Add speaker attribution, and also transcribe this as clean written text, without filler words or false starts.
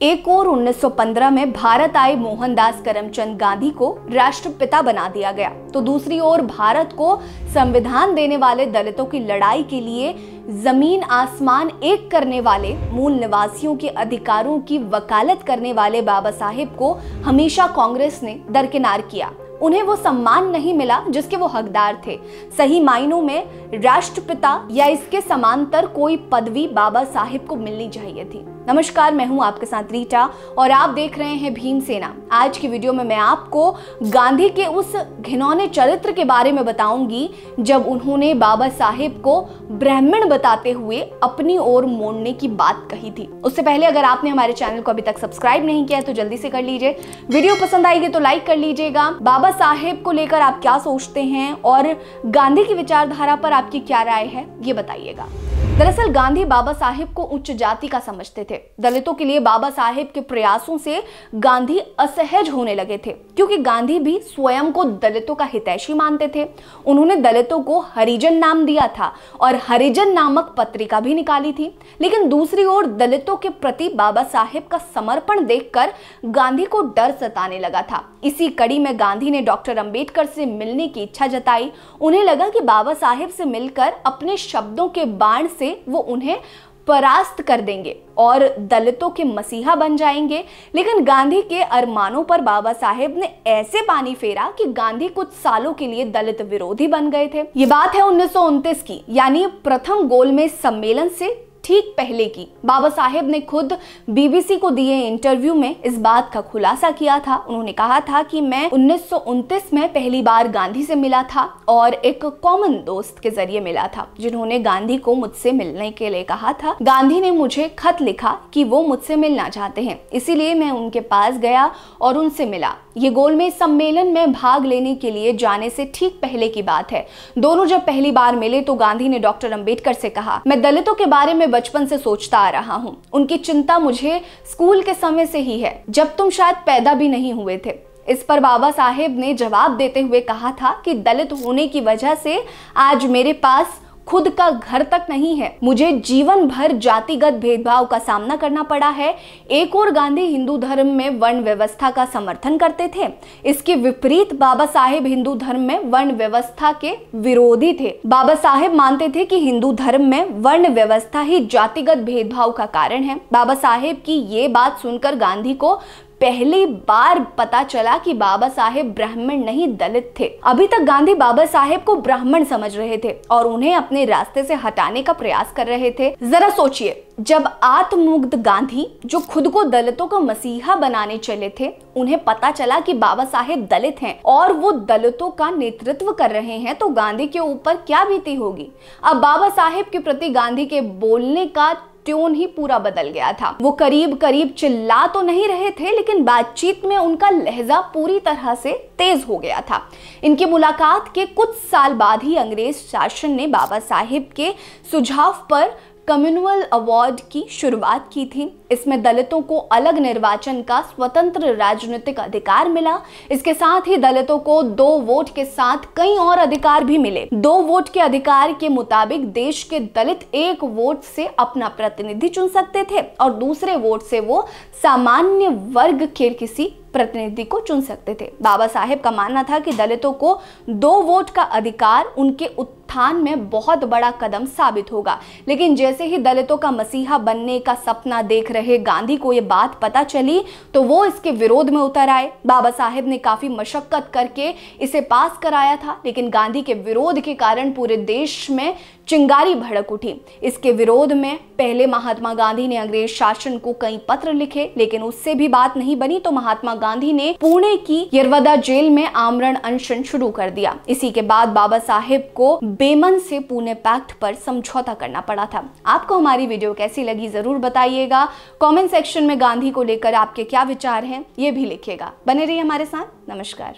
Speaker 1: एक और 1915 में भारत आए मोहनदास करमचंद गांधी को राष्ट्रपिता बना दिया गया, तो दूसरी ओर भारत को संविधान देने वाले दलितों की लड़ाई के लिए जमीन आसमान एक करने वाले, मूल निवासियों के अधिकारों की वकालत करने वाले बाबा साहेब को हमेशा कांग्रेस ने दरकिनार किया। उन्हें वो सम्मान नहीं मिला जिसके वो हकदार थे। सही मायनों में राष्ट्रपिता या इसके समांतर कोई पदवी बाबा साहेब को मिलनी चाहिए थी। नमस्कार, मैं हूं आपके साथ रीटा और आप देख रहे हैं भीमसेना। आज की वीडियो में मैं आपको गांधी के उस घिनौने चरित्र के बारे में बताऊंगी जब उन्होंने बाबा साहेब को ब्राह्मण बताते हुए अपनी ओर मोड़ने की बात कही थी। उससे पहले अगर आपने हमारे चैनल को अभी तक सब्सक्राइब नहीं किया तो जल्दी से कर लीजिए। वीडियो पसंद आएगी तो लाइक कर लीजिएगा। बाबा साहेब को लेकर आप क्या सोचते हैं और गांधी की विचारधारा पर आपकी क्या राय है, ये बताइएगा। दरअसल गांधी बाबा साहेब को उच्च जाति का समझते थे। दलितों के लिए बाबा साहेब के प्रयासों से गांधी असहज होने लगे थे, क्योंकि गांधी भी स्वयं को दलितों का हितैषी मानते थे। उन्होंने दलितों को हरिजन नाम दिया था और हरिजन नामक पत्रिका भी निकाली थी। लेकिन दूसरी ओर दलितों के प्रति बाबा साहेब का समर्पण देखकर गांधी को डर सताने लगा था। इसी कड़ी में गांधी ने डॉक्टर अंबेडकर से मिलने की इच्छा जताई। उन्हें लगा कि बाबा साहेब से मिलकर अपने शब्दों के बाण से वो उन्हें परास्त कर देंगे और दलितों के मसीहा बन जाएंगे। लेकिन गांधी के अरमानों पर बाबा साहेब ने ऐसे पानी फेरा कि गांधी कुछ सालों के लिए दलित विरोधी बन गए थे। ये बात है 1929 की, यानी प्रथम गोलमेज सम्मेलन से ठीक पहले की। बाबा साहेब ने खुद बीबीसी को दिए इंटरव्यू में इस बात का खुलासा किया था। उन्होंने कहा था कि मैं 1929 में पहली बार गांधी से मिला था और एक कॉमन दोस्त के जरिए मिला था, जिन्होंने गांधी को मुझसे मिलने के लिए कहा था। गांधी ने मुझे खत लिखा कि वो मुझसे मिलना चाहते हैं, इसीलिए मैं उनके पास गया और उनसे मिला। ये गोलमेज सम्मेलन में भाग लेने के लिए जाने से ठीक पहले की बात है। दोनों जब पहली बार मिले तो गांधी ने डॉक्टर अंबेडकर से कहा, मैं दलितों के बारे में बचपन से सोचता आ रहा हूं। उनकी चिंता मुझे स्कूल के समय से ही है, जब तुम शायद पैदा भी नहीं हुए थे। इस पर बाबा साहेब ने जवाब देते हुए कहा था कि दलित होने की वजह से आज मेरे पास खुद का घर तक नहीं है। मुझे जीवन भर जातिगत भेदभाव का सामना करना पड़ा है। एक और गांधी हिंदू धर्म में वर्ण व्यवस्था का समर्थन करते थे, इसके विपरीत बाबा साहेब हिंदू धर्म में वर्ण व्यवस्था के विरोधी थे। बाबा साहेब मानते थे कि हिंदू धर्म में वर्ण व्यवस्था ही जातिगत भेदभाव का कारण है। बाबा साहेब की ये बात सुनकर गांधी को पहली बार पता चला कि बाबा साहेब ब्राह्मण नहीं दलित थे। अभी तक गांधी बाबा साहेब को ब्राह्मण समझ रहे थे और उन्हें अपने रास्ते से हटाने का प्रयास कर रहे थे। जरा सोचिए, जब आत्ममुग्ध गांधी जो खुद को दलितों का मसीहा बनाने चले थे, उन्हें पता चला कि बाबा साहेब दलित हैं और वो दलितों का नेतृत्व कर रहे हैं, तो गांधी के ऊपर क्या बीती होगी। अब बाबा साहेब के प्रति गांधी के बोलने का ट्यून ही पूरा बदल गया था। वो करीब करीब चिल्ला तो नहीं रहे थे, लेकिन बातचीत में उनका लहजा पूरी तरह से तेज हो गया था। इनकी मुलाकात के कुछ साल बाद ही अंग्रेज शासन ने बाबा साहेब के सुझाव पर कम्युनल अवार्ड की शुरुआत की थी। इसमें दलितों को अलग निर्वाचन का स्वतंत्र राजनीतिक अधिकार मिला। इसके साथ ही दलितों को 2 वोट के साथ कई और अधिकार भी मिले। 2 वोट के अधिकार के मुताबिक देश के दलित 1 वोट से अपना प्रतिनिधि चुन सकते थे और दूसरे वोट से वो सामान्य वर्ग के किसी प्रतिनिधि को चुन सकते थे। बाबा साहेब का मानना था कि दलितों को 2 वोट का अधिकार उनके उत्थान में बहुत बड़ा कदम साबित होगा। लेकिन जैसे ही दलितों का मसीहा बनने का सपना देख रहे गांधी को ये बात पता चली तो वो इसके विरोध में उतर आए। बाबा साहेब ने काफी मशक्कत करके इसे पास कराया था, लेकिन गांधी के विरोध के कारण पूरे देश में चिंगारी भड़क उठी। इसके विरोध में पहले महात्मा गांधी ने अंग्रेज शासन को कई पत्र लिखे, लेकिन उससे भी बात नहीं बनी तो महात्मा गांधी ने पुणे की यरवदा जेल में आमरण अनशन शुरू कर दिया। इसी के बाद बाबा साहेब को बेमन से पुणे पैक्ट पर समझौता करना पड़ा था। आपको हमारी वीडियो कैसी लगी जरूर बताइएगा। कमेंट सेक्शन में गांधी को लेकर आपके क्या विचार हैं ये भी लिखिएगा। बने रहिए हमारे साथ। नमस्कार।